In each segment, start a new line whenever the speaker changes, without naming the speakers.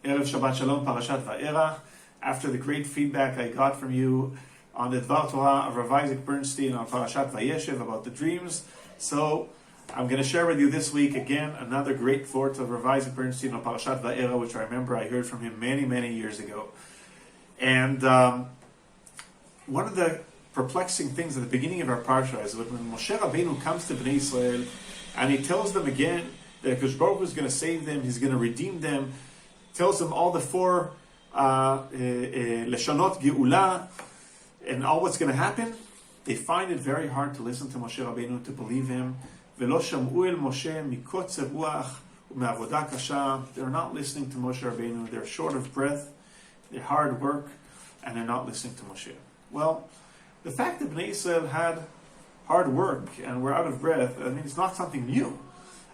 Erev Shabbat Shalom, Parashat Vaera. After the great feedback I got from you on the Dvar Torah of Rav Isaac Bernstein on Parashat Vayeshev about the dreams, so I'm going to share with you this week again another great thought of Rav Isaac Bernstein on Parashat Vaera, which I remember I heard from him many years ago. And one of the perplexing things at the beginning of our parsha is when Moshe Rabbeinu comes to Bnei Israel and he tells them again that Akash Baruch Hu is going to save them, he's going to redeem them, tells them all the four Leshonot Geula and all what's going to happen. They find it very hard to listen to Moshe Rabbeinu, to believe him. V'lo sham'u el Moshe mikotzer ruach u'me'avoda kasha. They're not listening to Moshe Rabbeinu. They're short of breath. They're hard work, and they're not listening to Moshe. Well, the fact that Bnei Israel had hard work and were out of breath, I mean, it's not something new.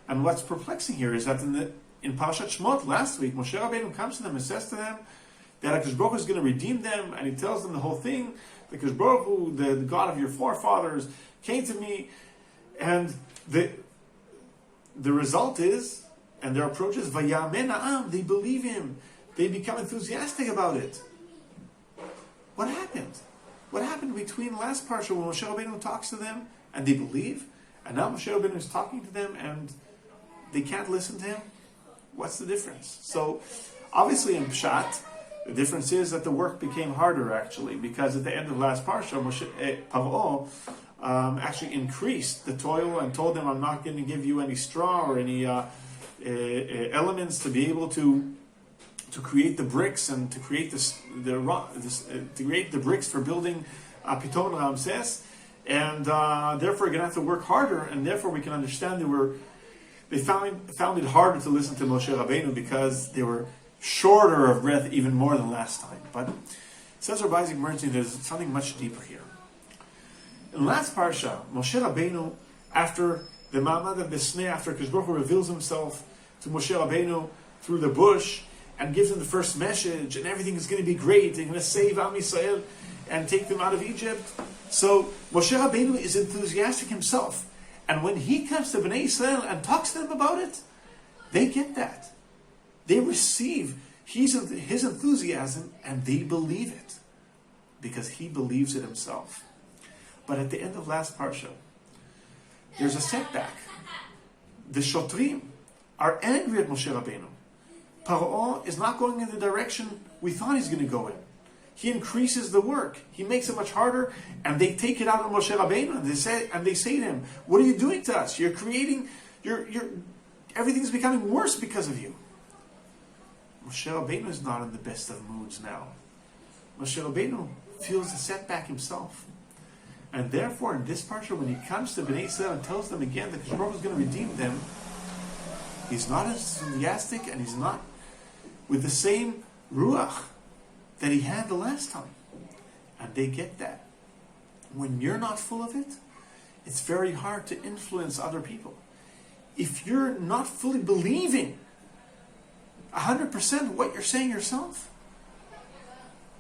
And what's perplexing here is that in Parashat Shemot last week, Moshe Rabbeinu comes to them and says to them that Akash Baruch Hu is going to redeem them, and he tells them the whole thing. Akash Baruch Hu, the God of your forefathers, came to me, and the result is, and their approach is, Vayamen ha'am, they believe him. They become enthusiastic about it. What happened? What happened between last parsha when Moshe Rabbeinu talks to them and they believe, and now Moshe Rabbeinu is talking to them and they can't listen to him? What's the difference? So, obviously in Pshat, the difference is that the work became harder actually, because at the end of last parsha, Paro actually increased the toil and told them, I'm not going to give you any straw or any elements to be able to create the bricks and to create to create the bricks for building Pitom and Ramses, and therefore you're going to have to work harder, and therefore we can understand they found it harder to listen to Moshe Rabbeinu because they were shorter of breath even more than last time. But says Rav Isaac Bernstein, there's something much deeper here. In last parsha, Moshe Rabbeinu, after the Ma'amad of Besnei, after Akash Baruch Hu reveals himself to Moshe Rabbeinu through the bush and gives him the first message, and everything is going to be great, they're going to save Am Yisrael and take them out of Egypt. So Moshe Rabbeinu is enthusiastic himself, and when he comes to Bnei Israel and talks to them about it, they get that. They receive his enthusiasm and they believe it because he believes it himself. But at the end of last parsha, there's a setback. The Shotrim are angry at Moshe Rabbeinu. Paro is not going in the direction we thought he's going to go in. He increases the work. He makes it much harder, and they take it out on Moshe Rabbeinu, and they say to him, "What are you doing to us? You're creating, everything's becoming worse because of you." Moshe Rabbeinu is not in the best of moods now. Moshe Rabbeinu feels a setback himself. And therefore, in this parsha, when he comes to Bnei Israel and tells them again that Akash Baruch Hu is going to redeem them, he's not enthusiastic and he's not with the same ruach that he had the last time. And they get that. When you're not full of it, it's very hard to influence other people. If you're not fully believing 100% what you're saying yourself,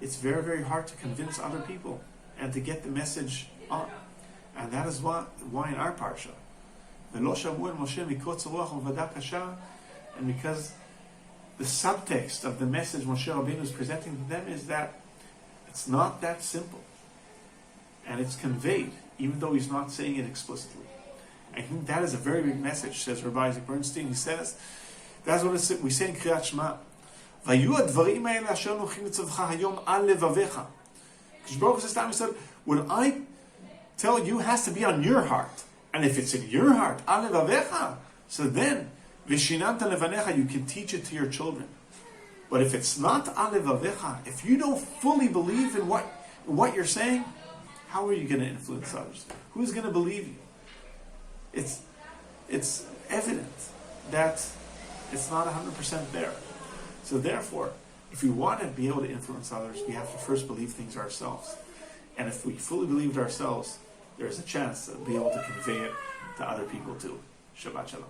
it's very hard to convince other people and to get the message on. And that is why in our parsha, V'lo sham'u el Moshe mikotzer ruach u'me'avoda kasha, and because the subtext of the message Moshe Rabbeinu is presenting to them is that it's not that simple, and it's conveyed even though he's not saying it explicitly. I think that is a very big message, says Rav Isaac Bernstein. He says that's what we say in Kriyat Shema. Vayu advarim ha'ele asher nochim letzavcha hayom al levavecha. Akash Baruch Hu says to Am Yisrael, what I tell you has to be on your heart. And if it's in your heart, al levavecha, so then, v'shinanta levanecha, you can teach it to your children. But if it's not al levavecha, if you don't fully believe in what you're saying, how are you going to influence others? Who's going to believe you? It's evident that it's not 100% there. So therefore, if we want to be able to influence others, we have to first believe things ourselves. And if we fully believe it ourselves, there is a chance to be able to convey it to other people too. Shabbat Shalom.